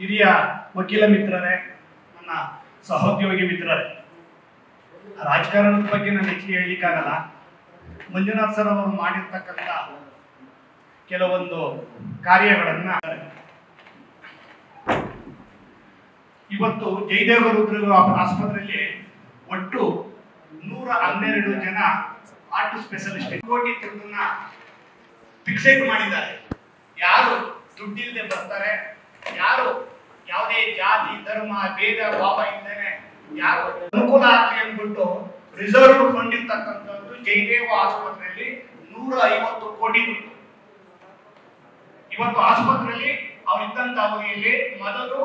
ಹಿರಿಯ ವಕೀಲ ಮಿತ್ರರೇ, ನನ್ನ ಸಹೋದ್ಯೋಗಿ ಮಿತ್ರರೇ, ರಾಜಕಾರಣದ ಬಗ್ಗೆ ನಾನು ಹೆಚ್ಚಿಗೆ ಹೇಳಲಿಕ್ಕಾಗಲ್ಲ. ಮಂಜುನಾಥ್ ಸರ್ ಅವರು ಮಾಡಿರ್ತಕ್ಕಂಥ ಕೆಲವೊಂದು ಕಾರ್ಯಗಳನ್ನ ಇವತ್ತು ಜಯದೇವ ರುದ್ರ ಆಸ್ಪತ್ರೆಯಲ್ಲಿ ಒಟ್ಟು 112 ಜನ ಹಾರ್ಟ್ ಸ್ಪೆಷಲಿಸ್ಟ್ ಕೋಟಿ ದುಡ್ಡನ್ನ ಫಿಕ್ಸೆಡ್ ಮಾಡಿದ್ದಾರೆ. ಯಾರು ದುಡ್ಡಿಲ್ಲದೆ ಬರ್ತಾರೆ, ಯಾರು ಯಾವುದೇ ಜಾತಿ ಧರ್ಮ ಭೇದ ಭಾವ ಇಲ್ಲದೆ ಯಾರು ಅನುಕೂಲ ಆಗಲಿ ಅಂದ್ಬಿಟ್ಟು ರಿಸರ್ವ್ ಫಂಡ್ ಇರ್ತಕ್ಕಂಥದ್ದು ಜಯದೇವ ಆಸ್ಪತ್ರೆಯಲ್ಲಿ 150 ಕೋಟಿ ದುಡ್ಡು. ಇವತ್ತು ಆಸ್ಪತ್ರೆಯಲ್ಲಿ ಅವರಿದ್ದಂತ ಅವಧಿಯಲ್ಲಿ ಮೊದಲು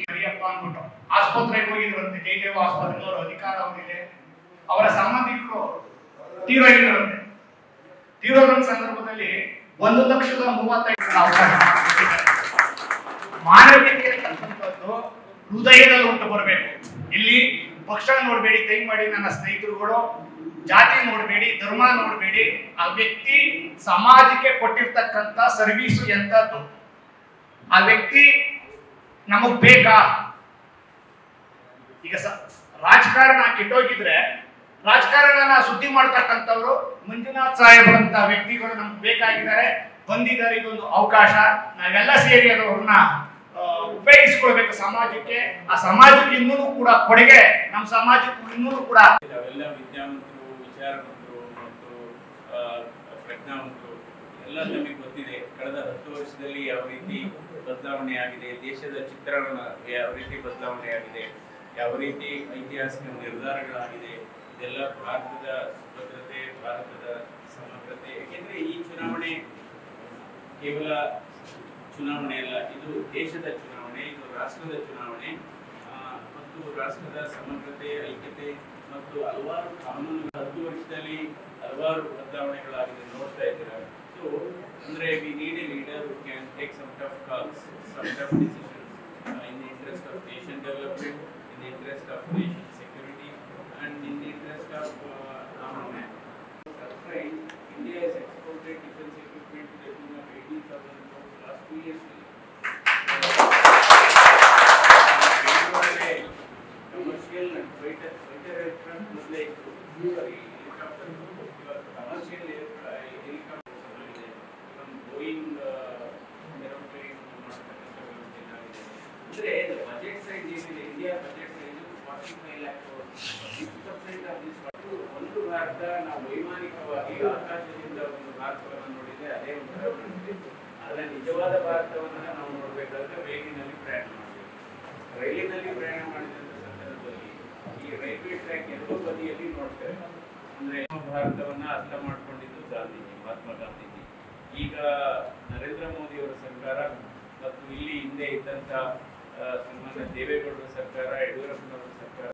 ಹರಿಯಪ್ಪ ಅಂದ್ಬಿಟ್ಟು ಆಸ್ಪತ್ರೆಗೆ ಹೋಗಿದ್ರಂತೆ. ಜಯದೇವ ಆಸ್ಪತ್ರೆ ಅವರ ಅಧಿಕಾರ ಅವರಿದೆ, ಅವರ ಸಂಬಂಧಿಕರು ತೀರೋಗಿದ್ರಂತೆ. ತೀರೋದ ಸಂದರ್ಭದಲ್ಲಿ 1,35,000 ಅವಕಾಶ ಮಾನವೀಯತೆ ಅಂತಕ್ಕಂಥದ್ದು ಹೃದಯದಲ್ಲಿ ಹುಟ್ಟು ಬರಬೇಕು. ಇಲ್ಲಿ ಪಕ್ಷ ನೋಡಬೇಡಿ, ದಯಮಾಡಿ ನನ್ನ ಸ್ನೇಹಿತರುಗಳು, ಜಾತಿ ನೋಡಬೇಡಿ, ಧರ್ಮ ನೋಡಬೇಡಿ. ಆ ವ್ಯಕ್ತಿ ಸಮಾಜಕ್ಕೆ ಕೊಟ್ಟಿರ್ತಕ್ಕಂಥ ಸರ್ವೀಸು ಎಂಥದ್ದು, ಆ ವ್ಯಕ್ತಿ ನಮಗ್ ಬೇಕಾ? ಈಗ ರಾಜಕಾರಣ ಕೆಟ್ಟೋಗಿದ್ರೆ ರಾಜಕಾರಣನ ಸುದ್ದಿ ಮಾಡ್ತಕ್ಕಂಥವ್ರು ಮಂಜುನಾಥ್ ಸಾಹೇಬರಂತ ವ್ಯಕ್ತಿಗಳು ನಮ್ಗೆ ಬೇಕಾಗಿದ್ದಾರೆ, ಬಂದಿದ್ದಾರೆ. ಇದೊಂದು ಅವಕಾಶ, ನಾವೆಲ್ಲ ಸೇರಿ ಅವ್ರನ್ನ ಉಪಯೋಗಿಸ್ಕೊಳ್ಬೇಕು ಸಮಾಜಕ್ಕೆ. ಆ ಸಮಾಜಕ್ಕೆ ಇನ್ನೂ ಕೂಡ ಕೊಡುಗೆ, ನಮ್ಮ ಸಮಾಜಕ್ಕೂ ಇನ್ನೂ ಕೂಡ ಅವೆಲ್ಲ ವಿದ್ಯಾವಂತರು, ವಿಚಾರವಂತರು ಮತ್ತು ಪ್ರಜ್ಞಾವಂತರು ಎಲ್ಲ ನಮಗೆ ಗೊತ್ತಿದೆ. ಕಳೆದ 10 ವರ್ಷದಲ್ಲಿ ಯಾವ ರೀತಿ ಬದಲಾವಣೆ ಆಗಿದೆ, ದೇಶದ ಚಿತ್ರಣ ಯಾವ ರೀತಿ ಬದಲಾವಣೆ ಆಗಿದೆ, ಯಾವ ರೀತಿ ಐತಿಹಾಸಿಕ ನಿರ್ಧಾರಗಳಾಗಿದೆ. ಇದೆಲ್ಲ ಭಾರತದ ಸುಭದ್ರತೆ, ಭಾರತದ ಸಮಗ್ರತೆ. ಏಕೆಂದರೆ ಈ ಚುನಾವಣೆ ಕೇವಲ ಚುನಾವಣೆ ಅಲ್ಲ, ಇದು ದೇಶದ ಚುನಾವಣೆ, ಇದು ರಾಷ್ಟ್ರದ ಚುನಾವಣೆ ಮತ್ತು ರಾಷ್ಟ್ರದ ಸಮಗ್ರತೆ, ಐಕ್ಯತೆ ಮತ್ತು ಹಲವಾರು ಕಾನೂನು 10 ವರ್ಷದಲ್ಲಿ ಹಲವಾರು ಬದಲಾವಣೆಗಳಾಗಿದೆ, ನೋಡ್ತಾ ಇದ್ದೀರಾ. ಸೊ ಅಂದರೆ we need a leader who can take some tough calls, some tough decisions in the interest of nation development, in the interest of nation security and in the interest of armament. India has exported defense equipment to the tune of 18,000 crores last 2 years. Commercial and fighter aircraft like helicopter, commercial helicopter from Boeing aeroplane. Today the budget size is in India budget size is 45 lakh crores. 6% of this ಒಂದು ಭಾರತ. ನಾವು ವೈಮಾನಿಕವಾಗಿ ಆಕಾಶದಿಂದ ಒಂದು ಭಾರತವನ್ನು ನೋಡಿದ್ರೆ ಅದೇ ಒಂಥರ ಕಾಣುತ್ತೆ. ಆದರೆ ನಿಜವಾದ ಭಾರತವನ್ನು ನಾವು ನೋಡಬೇಕಾದ್ರೆ ರೈಲಿನಲ್ಲಿ ಪ್ರಯಾಣ ಮಾಡಬೇಕು. ರೈಲಿನಲ್ಲಿ ಪ್ರಯಾಣ ಮಾಡಿದಂಥ ಸಂದರ್ಭದಲ್ಲಿ ಈ ರೈಲ್ವೆ ಟ್ರ್ಯಾಕ್ ಎರಡೂ ಬದಿಯಲ್ಲಿ ನೋಡ್ತೇವೆ. ಅಂದರೆ ಭಾರತವನ್ನು ಅರ್ಥ ಮಾಡಿಕೊಂಡಿದ್ದು ಗಾಂಧೀಜಿ, ಮಹಾತ್ಮ ಗಾಂಧೀಜಿ. ಈಗ ನರೇಂದ್ರ ಮೋದಿ ಅವರ ಸರ್ಕಾರ ಮತ್ತು ಇಲ್ಲಿ ಹಿಂದೆ ಇದ್ದಂಥ ಸನ್ಮಾನ್ಯ ದೇವೇಗೌಡರ ಸರ್ಕಾರ, ಯಡಿಯೂರಪ್ಪನವರ ಸರ್ಕಾರ